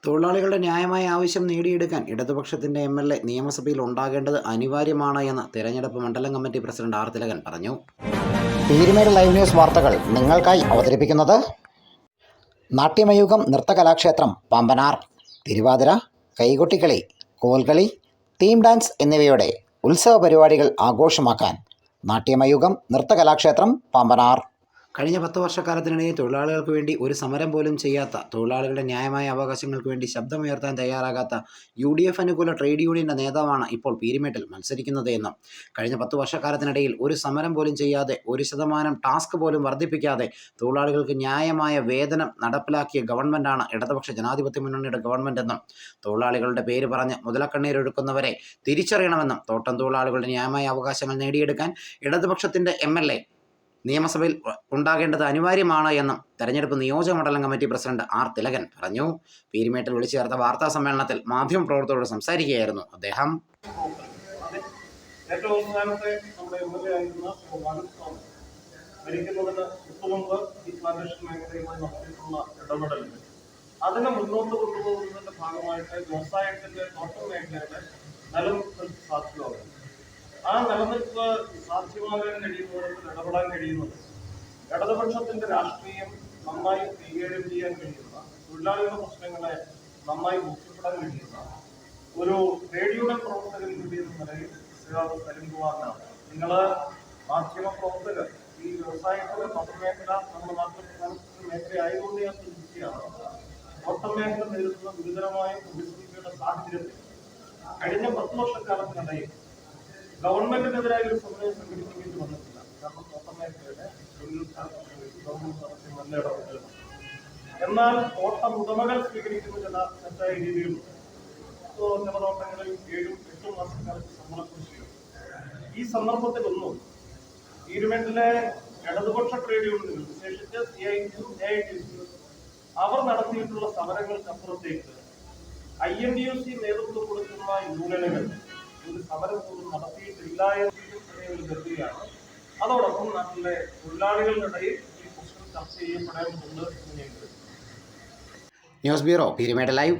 തൊഴിലാളികളുടെ ന്യായമായ ആവശ്യം നേടിയെടുക്കാൻ ഇടതുപക്ഷത്തിന്റെ എം.എൽ.എ. നിയമസഭയിൽ ഉണ്ടാകേണ്ടത് അനിവാര്യമാണ് എന്ന് തെരഞ്ഞെടുപ്പ് മണ്ഡലം കമ്മിറ്റി പ്രസിഡന്റ് ആർ. തിലകൻ പറഞ്ഞു. പീരുമേട് ലൈവ് ന്യൂസ് വാർത്തകൾ നിങ്ങൾക്കായി അവതരിപ്പിക്കുന്നത് നാട്യമയൂഖം നൃത്തകലാക്ഷേത്രം പാമ്പനാർ. തിരുവാതിര, കൈകൊട്ടിക്കളി, കോൽകളി, തീം ഡാൻസ് എന്നിവയുടെ ഉത്സവ പരിപാടികൾ ആഘോഷമാക്കാൻ നാട്യമയൂഖം നൃത്തകലാക്ഷേത്രം പാമ്പനാർ. കഴിഞ്ഞ 10 വർഷക്കാലത്തിനിടെ തൊഴിലാളികൾക്ക് വേണ്ടി ഒരു സമരം പോലും ചെയ്യാത്ത, തൊഴിലാളികളുടെ ന്യായമായ അവകാശങ്ങൾക്ക് വേണ്ടി ശബ്ദമുയർത്താൻ തയ്യാറാകാത്ത UDF അനുകൂല ട്രേഡ് യൂണിയന്റെ നേതാവാണ് ഇപ്പോൾ പീരുമേട്ടിൽ മത്സരിക്കുന്നത് എന്നും, കഴിഞ്ഞ 10 വർഷക്കാലത്തിനിടയിൽ ഒരു സമരം പോലും ചെയ്യാതെ, 1% ടാസ്ക് പോലും വർദ്ധിപ്പിക്കാതെ തൊഴിലാളികൾക്ക് ന്യായമായ വേതനം നടപ്പിലാക്കിയ ഗവൺമെന്റാണ് ഇടതുപക്ഷ ജനാധിപത്യ മുന്നണിയുടെ ഗവൺമെന്റെന്നും, തൊഴിലാളികളുടെ പേര് പറഞ്ഞ് മുതലക്കണ്ണീരൊഴുക്കുന്നവരെ തിരിച്ചറിയണമെന്നും, തോട്ടം തൊഴിലാളികളുടെ ന്യായമായ അവകാശങ്ങൾ നേടിയെടുക്കാൻ ഇടതുപക്ഷത്തിന്റെ MLA നിയമസഭയിൽ ഉണ്ടാകേണ്ടത് അനിവാര്യമാണ് എന്നും തെരഞ്ഞെടുപ്പ് നിയോജക മണ്ഡലം കമ്മിറ്റി പ്രസിഡന്റ് ആർ. തിലകൻ പറഞ്ഞു. പീരുമേട്ടിൽ വിളിച്ചു ചേർത്ത വാർത്താ സമ്മേളനത്തിൽ മാധ്യമപ്രവർത്തകരോട് സംസാരിക്കുകയായിരുന്നു അദ്ദേഹം. ഏറ്റവും അവസാനത്തെ നമ്മുടെ MLA ആയിരുന്ന ഭരിക്കുന്നതിന് മുമ്പ് ഈ പ്ലാന്റേഷൻ മേഖലയുമായി നടത്തിയിട്ടുള്ള ഇടപെടലുകൾ അതിനെ മുന്നോട്ട് കൊണ്ടുപോകുന്നതിന്റെ ഭാഗമായിട്ട് വ്യവസായത്തിന്റെ തോട്ടം മേഖലയുടെ നിലനിൽപ്പ് സാധ്യതയുണ്ട്. ആ നിലനിൽപ്പ് സാധ്യമാകാൻ കഴിയുന്നവർക്ക് ഇടപെടാൻ കഴിയുന്നത് ഇടതുപക്ഷത്തിന്റെ രാഷ്ട്രീയം നന്നായി കൈകാര്യം ചെയ്യാൻ കഴിയുന്ന, തൊഴിലാളികളുടെ പ്രശ്നങ്ങളെ നന്നായി ബോധ്യപ്പെടാൻ കഴിയുന്ന ഒരു ട്രേഡ് യൂണിയൻ പ്രവർത്തകൻ കൂടി എന്ന നിലയിൽ സലിംകുമാറിനാണ്. നിങ്ങള് മാധ്യമ പ്രവർത്തകർ ഈ വ്യവസായത്തിലെ തോട്ടം മേഖല നമ്മുടെ നാട്ടിൽ പ്രധാനപ്പെട്ട മേഖല ആയതുകൊണ്ട് ഞാൻ സൂചിപ്പിക്കുകയാണ്. തോട്ടം മേഖല നേരിടുന്ന ഗുരുതരമായ പ്രതിസന്ധിയുടെ സാഹചര്യത്തിൽ കഴിഞ്ഞ 10 വർഷക്കാലത്തിനിടയിൽ ഗവൺമെന്റിനെതിരായ ഒരു സമരം സംഘടിപ്പിക്കേണ്ടി വന്നിട്ടില്ല. കാരണം തോട്ടം മേഖലയുടെ ഗവൺമെന്റ് നടത്തിയ നല്ല ഇടപെടലുകൾ. എന്നാൽ തോട്ടം ഉടമകൾ സ്വീകരിക്കുന്ന ചില തെറ്റായ രീതികളുണ്ട്. ചില തോട്ടങ്ങളിൽ 7-8 മാസക്കാലത്ത് ശമ്പളം കുടിശ്ശിക. ഈ സന്ദർഭത്തിലൊന്നും പീരുമേട്ടിലെ ഇടതുപക്ഷ ട്രേഡ് യൂണിയനുകൾ, വിശേഷിച്ച് CITU, AITC, അവർ നടത്തിയിട്ടുള്ള സമരങ്ങൾക്കപ്പുറത്തേക്ക് INTUC നേതൃത്വം കൊടുക്കുന്ന യൂണിയനുകൾ ഒരു സമരം പോലും നടത്തിയിട്ടില്ല എന്ന് കരുതുകയാണ്. അതോടൊപ്പം നാട്ടിലെ തൊഴിലാളികളുടെ ഇടയിൽ ഈ പ്രശ്നം ചർച്ച ചെയ്യപ്പെടേണ്ടതുണ്ട് എന്ന് ഞാൻ കരുതുന്നു. News bureau, Peerumede live.